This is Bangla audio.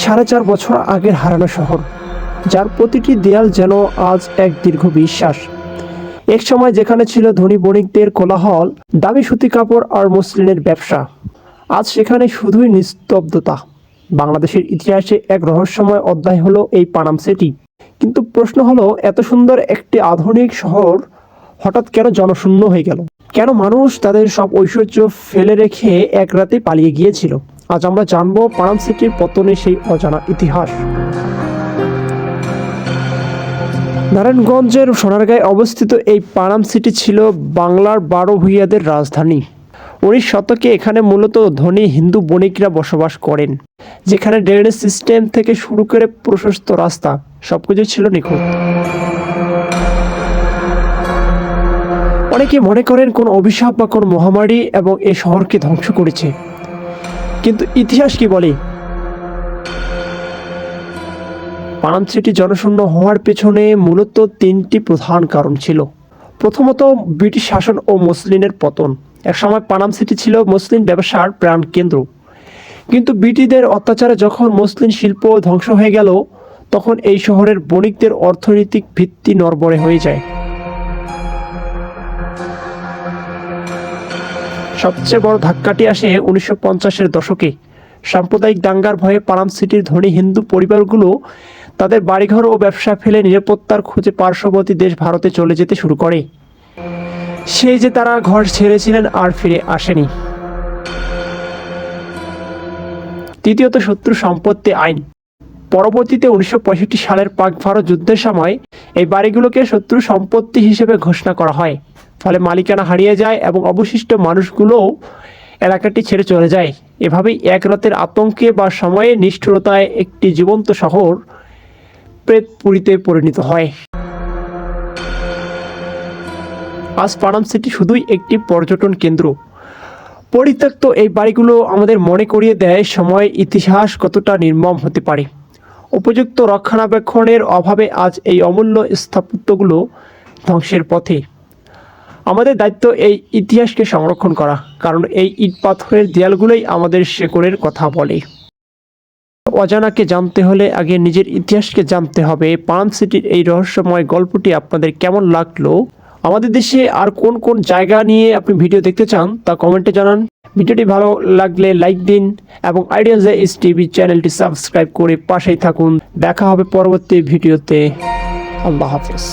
4.5 বছর আগের হারানো শহর, যার প্রতিটি দেয়াল যেন আজ এক দীর্ঘ বিশ্বাস। এক সময় যেখানে ছিল ধনী বণিকদের কোলাহল, দামি সুতি কাপড় আর মসলিনের ব্যবসা, আজ সেখানে শুধুই নিস্তব্ধতা। বাংলাদেশের ইতিহাসে এক রহস্যময় অধ্যায় হলো এই পানাম সিটি। কিন্তু প্রশ্ন হলো, এত সুন্দর একটি আধুনিক শহর হঠাৎ কেন জনশূন্য হয়ে গেল? কেন মানুষ তাদের সব ঐশ্বর্য ফেলে রেখে এক রাতে পালিয়ে গিয়েছিল? আজ আমরা জানবো পানাম সিটির পতনের সেই অজানা ইতিহাস। নারায়ণগঞ্জের সোনারগাঁয়ে অবস্থিত এই পানাম সিটি ছিল বাংলার 12 ভূঁইয়াদের রাজধানী। 19 শতকে এখানে মূলত ধনী হিন্দু বণিকরা বসবাস করেন, যেখানে ড্রেনেজ সিস্টেম থেকে শুরু করে প্রশস্ত রাস্তা সবকিছু ছিল নিখুঁত। অনেকে মনে করেন কোন অভিশাপ বা কোন মহামারী এবং এই শহরকে ধ্বংস করেছে, কিন্তু ইতিহাস কি বলে? পানাম সিটি জনশূন্য হওয়ার পেছনে মূলত 3টি প্রধান কারণ ছিল। প্রথমত, ব্রিটিশ শাসন ও মসলিনের পতন। একসময় পানাম সিটি ছিল মুসলিম ব্যবসার প্রাণকেন্দ্র, কিন্তু ব্রিটিশদের অত্যাচারে যখন মুসলিম শিল্প ধ্বংস হয়ে গেল, তখন এই শহরের বণিকদের অর্থনৈতিক ভিত্তি নড়বড়ে হয়ে যায়। সবচেয়ে বড় ধাক্কাটি আসে 1950-এর দশকে। সাম্প্রদায়িক দাঙ্গার ভয়ে পানাম সিটির ধনী হিন্দু পরিবারগুলো তাদের বাড়িঘর ও ব্যবসা ফেলে নিরাপত্তার খোঁজে পার্শ্ববর্তী দেশ ভারতে চলে যেতে শুরু করে। সেই যে তারা ঘর ছেড়েছিলেন আর ফিরে আসেনি। তৃতীয়ত, শত্রু সম্পত্তি আইন। পরবর্তীতে 1965 সালের পাক ভারত যুদ্ধের সময় এই বাড়িগুলোকে শত্রু সম্পত্তি হিসেবে ঘোষণা করা হয়, ফলে মালিকানা হারিয়ে যায় এবং অবশিষ্ট মানুষগুলোও এলাকাটি ছেড়ে চলে যায়। এভাবেই এক রাতের আতঙ্কে বা সময়ে নিষ্ঠুরতায় একটি জীবন্ত শহর প্রেতপুরীতে পরিণত হয়। আজ পানাম সিটি শুধুই একটি পর্যটন কেন্দ্র। পরিত্যক্ত এই বাড়িগুলো আমাদের মনে করিয়ে দেয় সময় ইতিহাস কতটা নির্মম হতে পারে। উপযুক্ত রক্ষণাবেক্ষণের অভাবে আজ এই অমূল্য স্থাপত্যগুলো ধ্বংসের পথে। আমাদের দায়িত্ব এই ইতিহাসকে সংরক্ষণ করা, কারণ এই ইট পাথরের দেয়ালগুলোই আমাদের শেকড়ের কথা বলে। অজানাকে জানতে হলে আগে নিজের ইতিহাসকে জানতে হবে। পানাম সিটির এই রহস্যময় গল্পটি আপনাদের কেমন লাগলো? আমাদের দেশে আর কোন কোন জায়গা নিয়ে আপনি ভিডিও দেখতে চান তা কমেন্টে জানান। ভিডিওটি ভালো লাগলে লাইক দিন এবং আইডিয়াস টিভি চ্যানেলটি সাবস্ক্রাইব করে পাশেই থাকুন। দেখা হবে পরবর্তী ভিডিওতে। আল্লাহ হাফেজ।